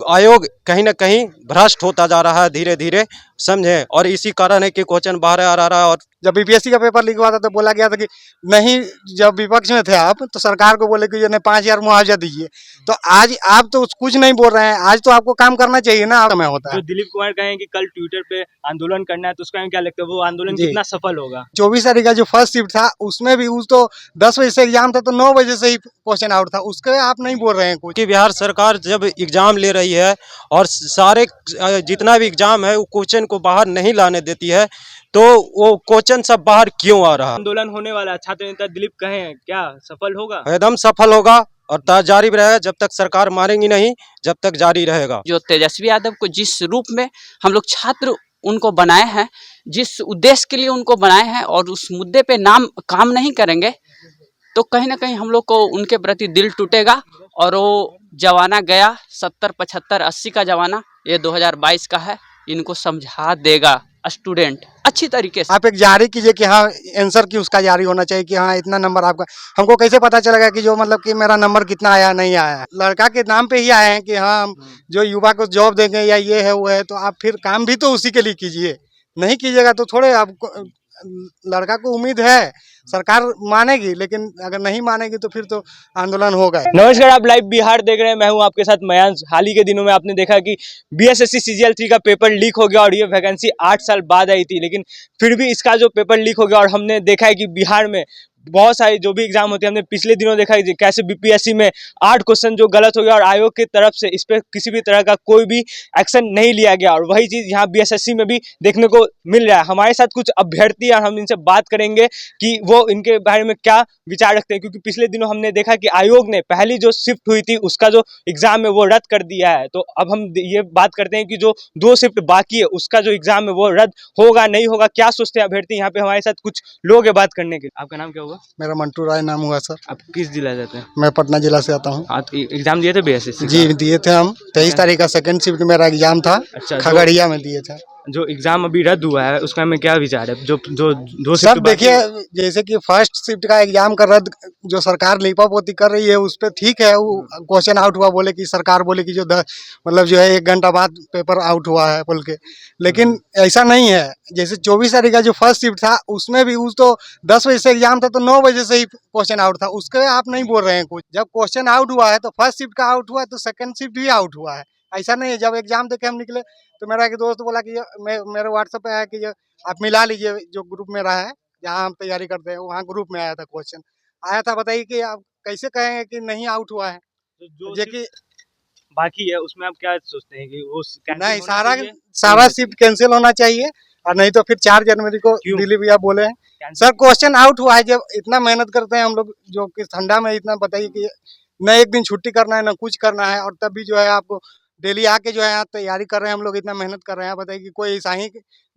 आयोग कहीं ना कहीं भ्रष्ट होता जा रहा है धीरे धीरे, समझे। और इसी कारण है कि क्वेश्चन बाहर आ रहा है। और जब बीपीएससी का पेपर लीक हुआ था तो बोला गया था कि नहीं, जब विपक्ष में थे आप तो सरकार को बोले कि ये 5,000 मुआवजा दीजिए। तो आज आप तो कुछ नहीं बोल रहे हैं, आज तो आपको काम करना चाहिए ना। समय होता है जो दिलीप कुमार कहें कि कल ट्विटर पे आंदोलन करना है, तो उसका क्या लगता है वो आंदोलन जी। कितना सफल होगा? 24 तारीख का जो फर्स्ट शिफ्ट था उसमें भी उस तो 10 बजे से एग्जाम था, तो 9 बजे से ही क्वेश्चन आउट था, उसके आप नहीं बोल रहे हैं कुछ। कि बिहार सरकार जब एग्जाम ले रही है और सारे जितना भी एग्जाम है वो क्वेश्चन को बाहर नहीं लाने देती है, तो वो क्वेश्चन सब बाहर क्यों आ रहा है? आंदोलन होने वाला है, छात्र नेता दिलीप कहें क्या सफल होगा? एकदम सफल होगा और जारी रहेगा, जब तक सरकार मारेंगी नहीं जब तक जारी रहेगा। जो तेजस्वी यादव को जिस रूप में हम लोग छात्र उनको बनाए हैं, जिस उद्देश्य के लिए उनको बनाए हैं, और उस मुद्दे पे काम नहीं करेंगे तो कहीं ना कहीं हम लोग को उनके प्रति दिल टूटेगा। और वो जमाना गया 70, 75, 80 का जमाना, ये 2022 का है। इनको समझा देगा स्टूडेंट अच्छी तरीके से। आप एक जारी कीजिए कि हाँ आंसर की उसका जारी होना चाहिए कि हाँ इतना नंबर आपका। हमको कैसे पता चलेगा कि जो मतलब कि मेरा नंबर कितना आया नहीं आया? लड़का के नाम पे ही आए हैं कि हाँ हम जो युवा को जॉब देंगे या ये है वो है, तो आप फिर काम भी तो उसी के लिए कीजिए। नहीं कीजिएगा तो थोड़े आपको, लड़का को उम्मीद है सरकार मानेगी, लेकिन अगर नहीं मानेगी तो फिर तो आंदोलन होगा। नमस्कार, आप लाइव बिहार देख रहे हैं, मैं हूं आपके साथ मयांश। हाल ही के दिनों में आपने देखा कि बीएसएससी सीजीएल 3 का पेपर लीक हो गया और ये वैकेंसी 8 साल बाद आई थी, लेकिन फिर भी इसका जो पेपर लीक हो गया और हमने देखा है कि बिहार में बहुत सारे जो भी एग्जाम होते हैं, हमने पिछले दिनों देखा है कैसे बीपीएससी में 8 क्वेश्चन जो गलत हो गया और आयोग की तरफ से इस पर किसी भी तरह का कोई भी एक्शन नहीं लिया गया। और वही चीज़ यहाँ बीएसएससी में भी देखने को मिल रहा है। हमारे साथ कुछ अभ्यर्थी और हम इनसे बात करेंगे कि वो इनके बारे में क्या विचार रखते हैं, क्योंकि पिछले दिनों हमने देखा कि आयोग ने पहली जो शिफ्ट हुई थी उसका जो एग्जाम है वो रद्द कर दिया है। तो अब हम ये बात करते हैं कि जो 2 शिफ्ट बाकी है उसका जो एग्जाम है वो रद्द होगा नहीं होगा, क्या सोचते हैं अभ्यर्थी। यहाँ पे हमारे साथ कुछ लोग हैं बात करने के। आपका नाम क्या होगा? मेरा मंटू राय नाम हुआ सर। आप किस जिला जाते हैं? मैं पटना जिला से आता हूँ। आप एग्जाम दिए थे बीएसएससी? जी दिए थे हम। 23 तारीख का सेकंड शिफ्ट मेरा एग्जाम था। अच्छा, खगड़िया में दिए थे। जो एग्जाम अभी रद्द हुआ है उसका में क्या विचार है? जो 2 सर देखिए, जैसे कि फर्स्ट शिफ्ट का एग्जाम का रद्द जो सरकार लीपापोती कर रही है उस पर ठीक है। वो क्वेश्चन आउट हुआ, बोले कि सरकार बोले कि जो मतलब जो है 1 घंटा बाद पेपर आउट हुआ है बोल के, लेकिन ऐसा नहीं है। जैसे 24 तारीख का जो फर्स्ट शिफ्ट था उसमें भी उस तो 10 बजे से एग्जाम था, तो 9 बजे से ही क्वेश्चन आउट था, उसके आप नहीं बोल रहे हैं कुछ। जब क्वेश्चन आउट हुआ है तो फर्स्ट शिफ्ट का आउट हुआ है तो सेकंड शिफ्ट भी आउट हुआ है। ऐसा नहीं है। जब एग्जाम देके हम निकले तो मेरा एक दोस्त बोला कि मेरे व्हाट्सएप पे आया कि आप मिला लीजिए, जो ग्रुप में रहा है जहाँ हम तैयारी करते हैं वहाँ ग्रुप में आया था, क्वेश्चन आया था। बताइए कि आप कैसे कहेंगे कि नहीं आउट हुआ है? जो कि बाकी है उसमें आप क्या सोचते हैं कि वो नहीं, सारा शिफ्ट कैंसिल होना चाहिए, और नहीं तो फिर 4 जनवरी को दिल्ली भैया बोले हैं सर क्वेश्चन आउट हुआ है। जब इतना मेहनत करते हैं हम लोग, जो कि ठंडा में इतना, बताइए कि न एक दिन छुट्टी करना है न कुछ करना है, और तब भी जो है आपको डेली आके जो है यहाँ तैयारी कर रहे हैं हम लोग, इतना मेहनत कर रहे हैं। बताइए कि कोई ऐसा ही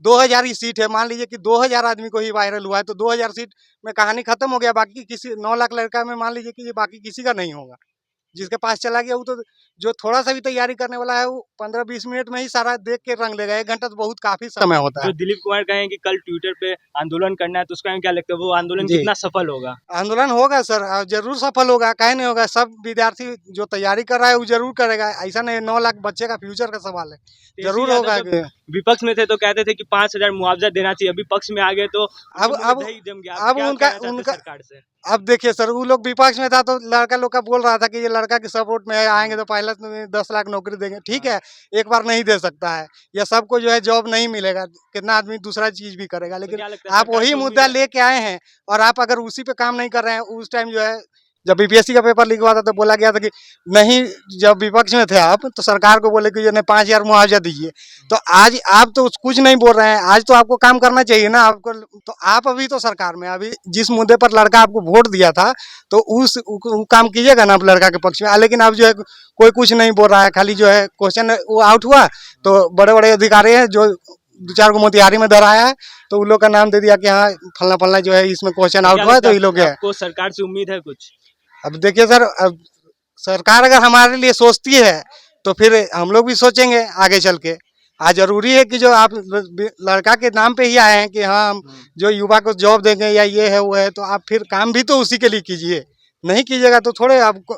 2000 ही सीट है, मान लीजिए कि 2000 आदमी को ही वायरल हुआ है तो 2000 सीट में कहानी खत्म हो गया। बाकी किसी 9 लाख लड़का में मान लीजिए कि ये बाकी किसी का नहीं होगा। जिसके पास चला गया वो तो जो थोड़ा सा भी तैयारी करने वाला है वो 15-20 मिनट में ही सारा देख के रंग लेगा। 1 घंटा तो बहुत काफी समय होता है। जो दिलीप कुमार कहें कि कल ट्विटर पे आंदोलन करना है, तो उसका क्या लगता है वो आंदोलन कितना सफल होगा? आंदोलन होगा सर, जरूर सफल होगा, काहे नहीं होगा। सब विद्यार्थी जो तैयारी कर रहा है वो जरूर करेगा। ऐसा नहीं, 9 लाख बच्चे का फ्यूचर का सवाल है, जरूर होगा। विपक्ष में थे तो कहते थे कि 5000 मुआवजा देना चाहिए, अभी पक्ष में आ गए तो अब उनका सरकार से। अब देखिए सर, वो लोग विपक्ष में था तो लड़का लोग का बोल रहा था कि ये लड़का के सपोर्ट में आएंगे तो पहले 10 लाख नौकरी देंगे। ठीक है, एक बार नहीं दे सकता है, या सबको जो है जॉब नहीं मिलेगा, कितना आदमी दूसरा चीज भी करेगा। लेकिन आप वही मुद्दा लेके आए हैं और आप अगर उसी पे काम नहीं कर रहे हैं। उस टाइम जो है जब बीपीएससी का पेपर लीक हुआ था तो बोला गया था कि नहीं, जब विपक्ष में थे आप तो सरकार को बोले कि ये 5,000 मुआवजा दीजिए। तो आज आप तो कुछ नहीं बोल रहे हैं, आज तो आपको काम करना चाहिए ना आपको। तो आप अभी तो सरकार में, अभी जिस मुद्दे पर लड़का आपको वोट दिया था तो उस काम कीजिएगा ना आप लड़का के पक्ष में। लेकिन अब जो है कोई कुछ नहीं बोल रहा है, खाली जो है क्वेश्चन वो आउट हुआ तो बड़े बड़े अधिकारी हैं जो 2-4 को मोतिहारी में धराया है, तो उन लोग का नाम दे दिया कि हाँ फलना फलना जो है इसमें क्वेश्चन आउट हुआ है, तो ये लोग है। आपको सरकार से उम्मीद है कुछ? अब देखिए सर, अब सरकार अगर हमारे लिए सोचती है तो फिर हम लोग भी सोचेंगे आगे चल के। आज जरूरी है कि जो आप लड़का के नाम पे ही आए हैं कि हाँ हम जो युवा को जॉब देंगे या ये है वो है, तो आप फिर काम भी तो उसी के लिए कीजिए। नहीं कीजिएगा तो थोड़े आपको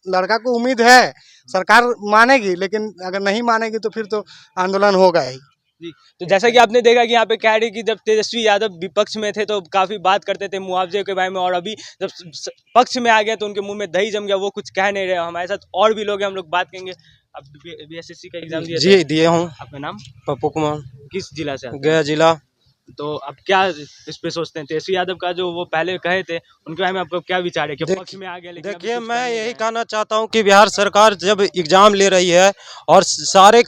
लड़का को उम्मीद है सरकार मानेगी, लेकिन अगर नहीं मानेगी तो फिर तो आंदोलन होगा ही। जी, तो जैसा कि आपने देखा कि यहाँ पे कह रहे कि जब तेजस्वी यादव विपक्ष में थे तो काफी बात करते थे मुआवजे के बारे में, और अभी जब पक्ष में आ गए तो उनके मुंह में दही जम गया, वो कुछ कह नहीं रहे। हमारे साथ और भी लोग हैं, हम लोग बात करेंगे। अब बीएसएससी का एग्जाम दिया जी दिए हूँ। आपका नाम? पप्पू कुमार, किस जिला से? गया जिला। तो अब क्या इस पे सोचते हैं? तेजस्वी यादव का जो वो पहले कहे थे उनके बारे में आपको क्या विचार है कि पक्ष में आ गया? लेकिन देखिए, मैं यही कहना चाहता हूँ कि बिहार सरकार जब एग्ज़ाम ले रही है और सारे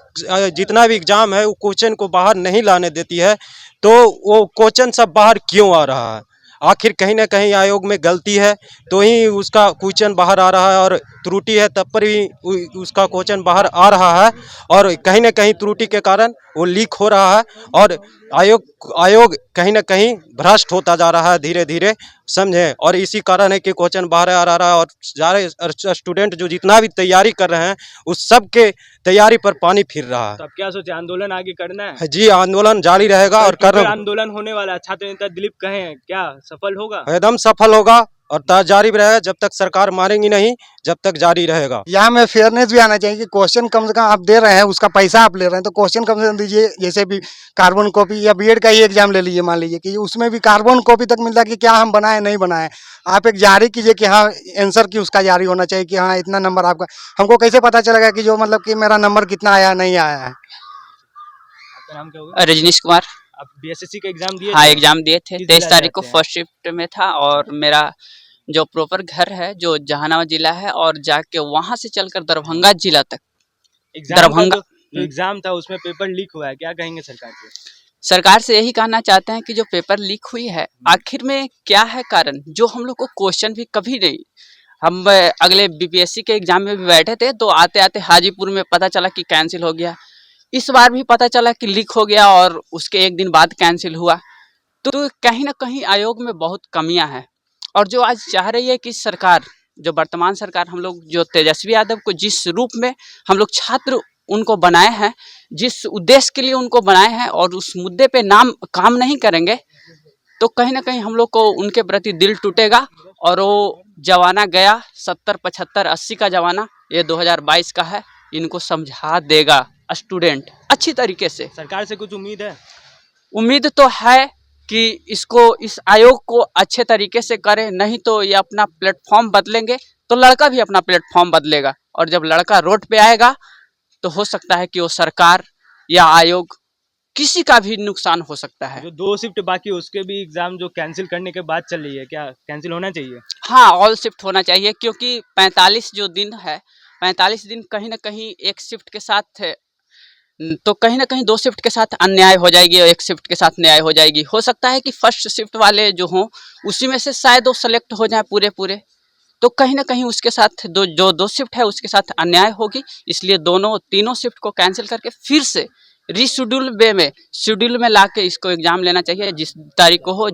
जितना भी एग्ज़ाम है वो क्वेश्चन को बाहर नहीं लाने देती है, तो वो क्वेश्चन सब बाहर क्यों आ रहा है? आखिर कहीं ना कहीं आयोग में गलती है तो ही उसका क्वेश्चन बाहर आ रहा है, और त्रुटि है तब पर भी उसका क्वेश्चन बाहर आ रहा है, और कहीं ना कहीं त्रुटि के कारण वो लीक हो रहा है, और आयोग कहीं ना कहीं भ्रष्ट होता जा रहा है धीरे धीरे, समझे। और इसी कारण है कि क्वेश्चन बाहर आ रहा है, और सारे स्टूडेंट जो जितना भी तैयारी कर रहे हैं उस सब के तैयारी पर पानी फिर रहा है। तो अब क्या सोचे, आंदोलन आगे करना है? जी, आंदोलन जारी रहेगा और कर आंदोलन होने वाला है। छात्र नेता दिलीप कहे क्या सफल होगा? एकदम सफल होगा, और जारी रहेगा जब तक सरकार मारेंगी नहीं, जब तक जारी रहेगा। यहाँ में फेयरनेस भी आना चाहिए कि क्वेश्चन कम से कम आप दे रहे हैं, उसका पैसा आप ले रहे हैं तो क्वेश्चन कम से कम दीजिए। जैसे भी कार्बन कॉपी या बीएड का ही एग्जाम ले लीजिए, मान लीजिए कि उसमें भी कार्बन कॉपी तक मिलता है कि क्या हम बनाए नहीं बनाए। आप एक जारी कीजिए कि हाँ आंसर की उसका जारी होना चाहिए कि हाँ इतना नंबर आपका। हमको कैसे पता चलेगा कि जो मतलब कि मेरा नंबर कितना आया नहीं आया है? आपका नाम क्या होगा? रजनीश कुमार। आप बीएसएससी का एग्जाम दिए? हाँ, एग्जाम दिए थे। किस 23 जिला तारीख को से आते हैं? फर्स्ट शिफ्ट में था, और मेरा जो प्रॉपर घर है जो जहानाबाद जिला है, और जाके वहां से चलकर दरभंगा जिला तक। दरभंगा जो एग्जाम था उसमें पेपर लीक हुआ है, क्या कहेंगे सरकार से? सरकार से यही कहना चाहते हैं कि जो पेपर लीक हुई है आखिर में क्या है कारण, जो हम लोग को क्वेश्चन भी कभी नहीं। हम अगले बीपीएससी के एग्जाम में भी बैठे थे तो आते आते हाजीपुर में पता चला कि कैंसिल हो गया। इस बार भी पता चला कि लीक हो गया और उसके एक दिन बाद कैंसिल हुआ। तो कहीं ना कहीं आयोग में बहुत कमियां हैं, और जो आज चाह रही है कि सरकार, जो वर्तमान सरकार, हम लोग जो तेजस्वी यादव को जिस रूप में हम लोग छात्र उनको बनाए हैं, जिस उद्देश्य के लिए उनको बनाए हैं, और उस मुद्दे पे काम नहीं करेंगे तो कहीं ना कहीं हम लोग को उनके प्रति दिल टूटेगा। और वो जमाना गया 70, 75, 80 का जमाना, ये 2022 का है। इनको समझा देगा स्टूडेंट अच्छी तरीके से। सरकार से कुछ उम्मीद है? उम्मीद तो है कि इस आयोग को अच्छे तरीके से करे, नहीं तो ये अपना प्लेटफॉर्म बदलेंगे तो लड़का भी अपना प्लेटफॉर्म बदलेगा, और जब लड़का रोड पे आएगा तो हो सकता है कि वो सरकार या आयोग किसी का भी नुकसान हो सकता है। जो 2 शिफ्ट बाकी उसके भी एग्जाम जो कैंसिल करने के बाद चल रही है, क्या कैंसिल होना चाहिए? हाँ, ऑल शिफ्ट होना चाहिए, क्योंकि 45 जो दिन है, 45 दिन कहीं ना कहीं एक शिफ्ट के साथ, तो कहीं ना कहीं 2 शिफ्ट के साथ अन्याय हो जाएगी और 1 शिफ्ट के साथ न्याय हो जाएगी। हो सकता है कि फर्स्ट शिफ्ट वाले जो हों उसी में से शायद वो सेलेक्ट हो जाए पूरे, तो कहीं ना कहीं उसके साथ जो 2 शिफ्ट है उसके साथ अन्याय होगी। इसलिए तीनों शिफ्ट को कैंसिल करके फिर से शेड्यूल में लाके इसको एग्जाम लेना चाहिए, जिस तारीख को हो।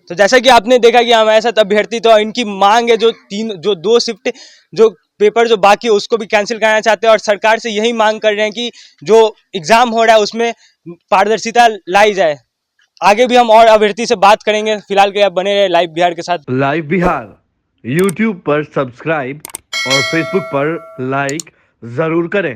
तो जैसा कि आपने देखा कि हमारे साथ अभ्यर्थी, तो इनकी मांग है जो 2 शिफ्ट जो पेपर जो बाकी है उसको भी कैंसिल करना चाहते हैं, और सरकार से यही मांग कर रहे हैं कि जो एग्जाम हो रहा है उसमें पारदर्शिता लाई जाए। आगे भी हम और अभ्यर्थी से बात करेंगे। फिलहाल के आप बने रहे लाइव बिहार के साथ। लाइव बिहार यूट्यूब पर सब्सक्राइब और फेसबुक पर लाइक जरूर करें।